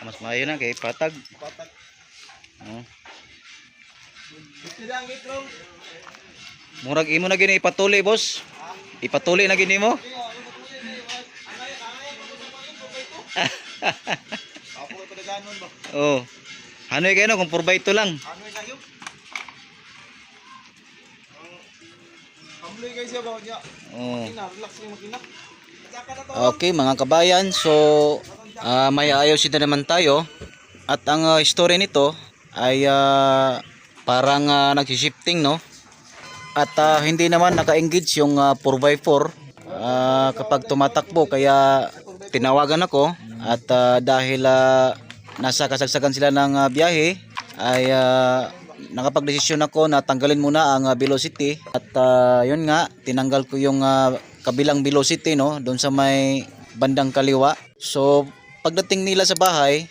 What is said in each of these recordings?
Mas maayo na kay patag. Oh. Murag imo na gini ipatuli, boss. Ipatuli na gini mo. Oh. Hanoy kayo no kung 4x2 lang. Hanoy kayo. Kamloy kayo siya ba niya? Oh. Relax yung makina. Okay mga kabayan, so may ayos na naman tayo. At ang story nito ay parang nagsi-shifting, no? At hindi naman naka-engage yung 4x4 kapag tumatakbo, kaya tinawagan ako. At dahil nasa kasagsagan sila ng biyahe, ay nakapagdesisyon ako na tanggalin muna ang velocity. At yun nga, tinanggal ko yung kabilang velocity, no, doon sa may bandang kaliwa. So pagdating nila sa bahay,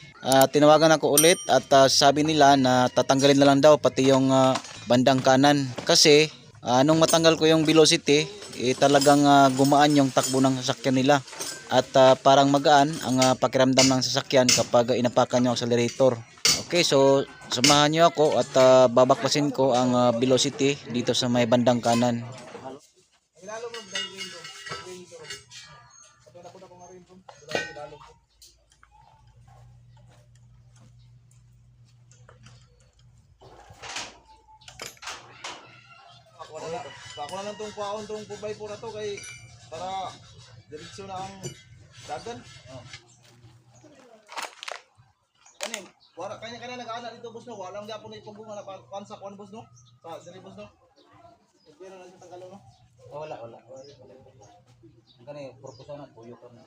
tinawagan ako ulit at sabi nila na tatanggalin na lang daw pati yung bandang kanan. Kasi nung matanggal ko yung velocity, talagang gumaan yung takbo ng sasakyan nila. At parang magaan ang pakiramdam ng sasakyan kapag inapakan yung accelerator. Okay, so samahan nyo ako at babaklasin ko ang velocity dito sa may bandang kanan. Ako na lang itong kuhaon itong 4x4 na to kay para diretsyo na ang dagan. Kanin, kanya nag-aanak dito, boss, no? Walang gapon na itong bunga na pansa kuhan, boss, no? Sa sili, boss, no? Pero lang sa tangkalo, no? Wala. Ang kanina, purpose na, tuyo ka na.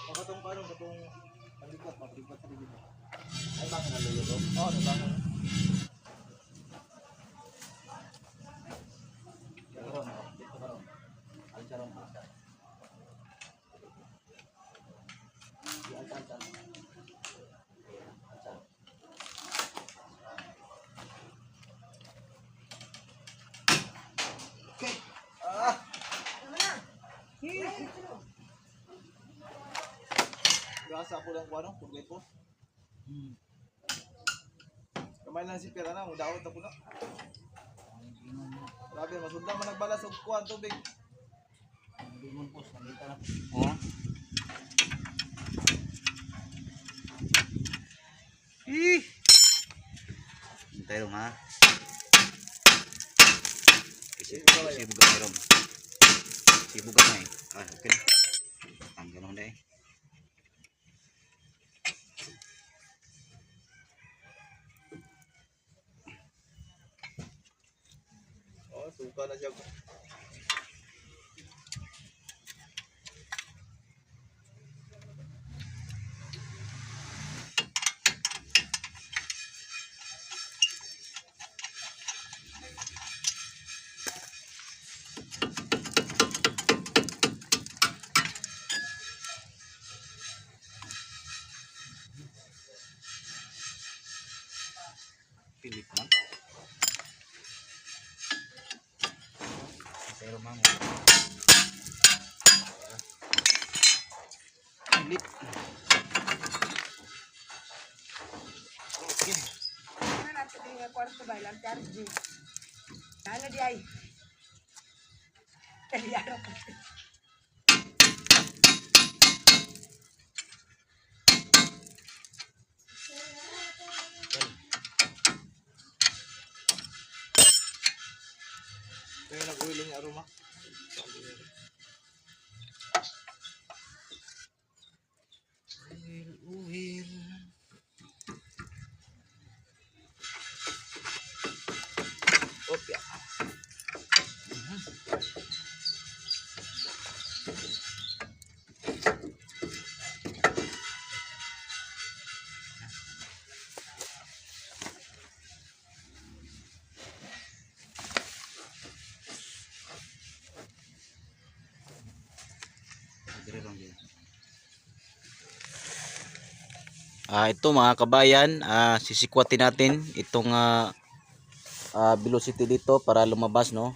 Katong palikat sa dito. Ay, bakit naluyo to? Oo, nabangon. Dito karon. Alcharon. Okay. Gasa ako lang kuha, no? 4x4. Kamay lang si Pera na, mudawat ako na. Grabe, masundang man nagbalas og kuha tubig. Oh. Hintay rom, ha? Sibugan na rom. Sibugan na eh. Okay na. Tanggal mo na eh. Oh, suka na siya. Pilit man. Pero mamo. Pilit. Okay. Ano natin yung kwarto ba? Lang charge. Ano di ay? Kaya ko. Kaya nag-uwiling aroma. Uhil. Opya. Ito mga kabayan, sisikwatin natin itong velocity dito para lumabas, no.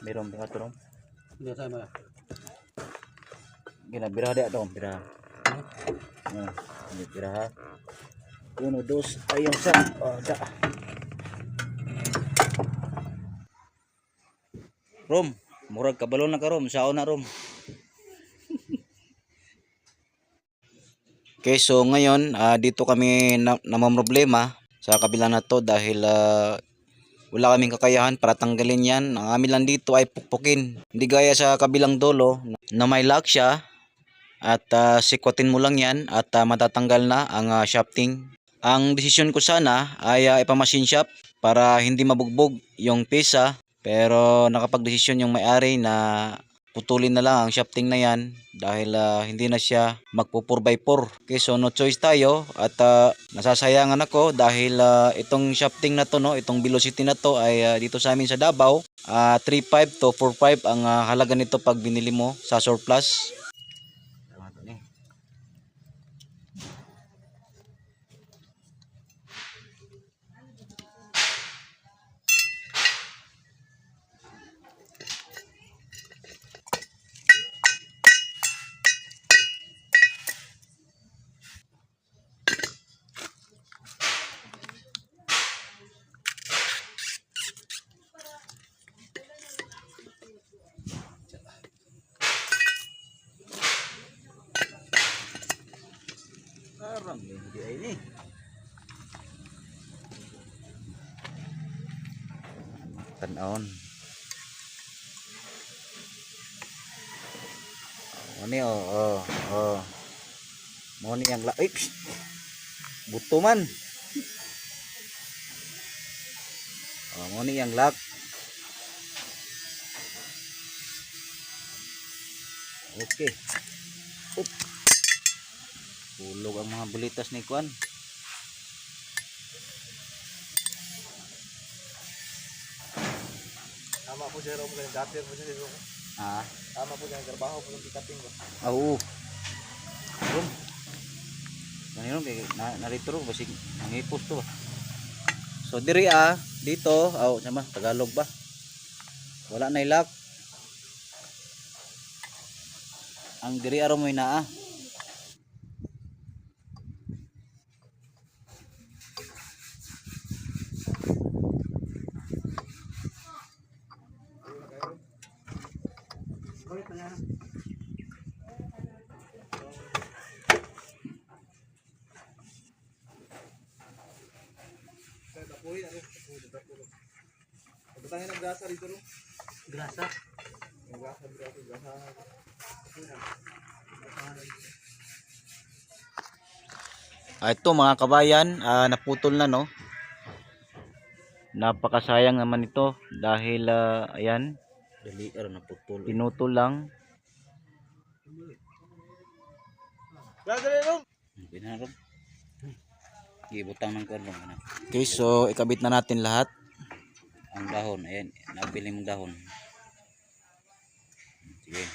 Meron ba ito, Rom? Biasa ba? Gina biraha dia dong, biraha. Nah, ini biraha. 1 2 ayun sa da. Rom, murag kabalo na ka Rom, sao na Rom. Okay, so ngayon dito kami namamroblema sa kabila na to dahil wala kaming kakayahan para tanggalin yan. Ang amin lang dito ay pukpukin. Hindi gaya sa kabilang dulo na may lock siya at sikwatin mo lang yan at matatanggal na ang shafting. Ang desisyon ko sana ay ipamachine shop para hindi mabugbog yung pesa, pero nakapag-desisyon yung may-ari na putulin na lang ang shafting na yan dahil hindi na siya magpo 4x4. Okay, so no choice tayo at nasasayangan ako dahil itong shafting na to, no, itong velocity na to ay dito sa amin sa Davao 3.5 to 4.5 ang halaga nito pag binili mo sa surplus. Parang hindi ay ni. Tanon. Moni Moni yang laik. Buto man. Moni yang lak. Okay. Up. Hulog ang mga bulitas ni Kwan. Tama po siya, Rom. Gatir po siya dito. Tama po siya, trabaho po yung pikating ko. Oo. Rom. Ganyan kay narito ro basig nangipos to ba. So diri dito, sama Tagalog ba? Wala na ilak. Ang diri aro mo ina Pagkatangin ng grasa dito, Rom. Grasa. Yung grasa. Ito mga kabayan, naputol na, no. Napakasayang naman ito dahil ayan, naputol. Pinutol lang. Grasa rin, Rom. Binarom. Gibutang ng kwan lang. Okay, so ikabit na natin lahat. Ang dahon, ayan, nabili mong dahon. Sige.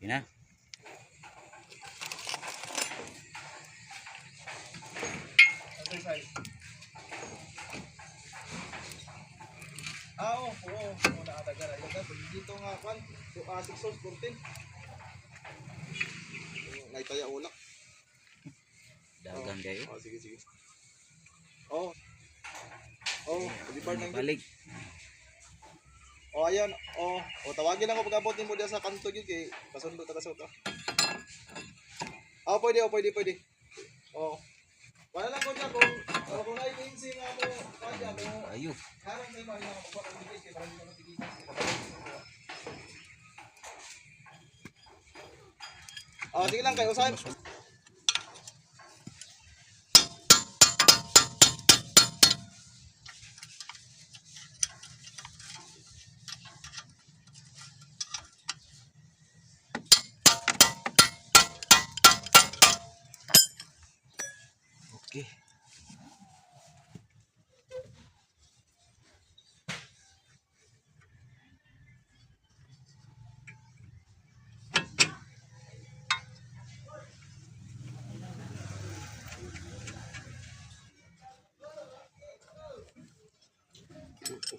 Okay na. Oo, nakatagal. Dito nga, Kwan, 6 source, 14. Naitaya ulak. Dagang kayo. Sige. Di ba nang Balik. ayan. Tawagin lang ako pag-abot mo diyan sa kanto gyud kay kasundo ta kasot. Pwede. Wala lang ko diyan kung na-agency nga mo kaya mo. Ayo. Harang may mali na ako pag kay para hindi ko matigil. Sige lang kayo usahin. Okay.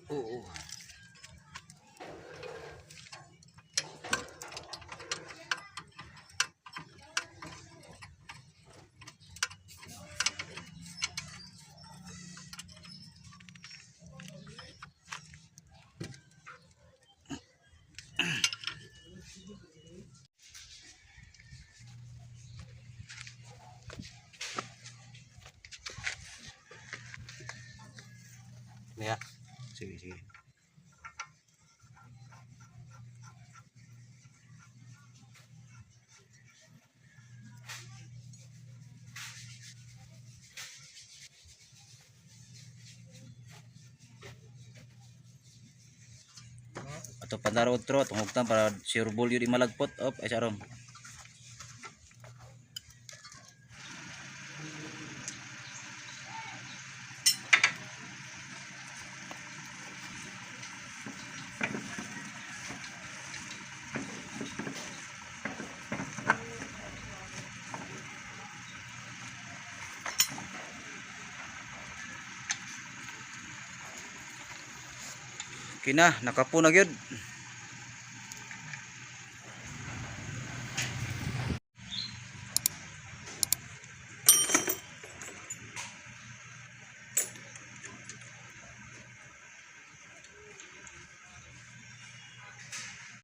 Oo. Ya. Sige, sige. Ato pandaro utro tungogtan para sureball yun malagpot op ay sarong. Kina nakapuna gyud.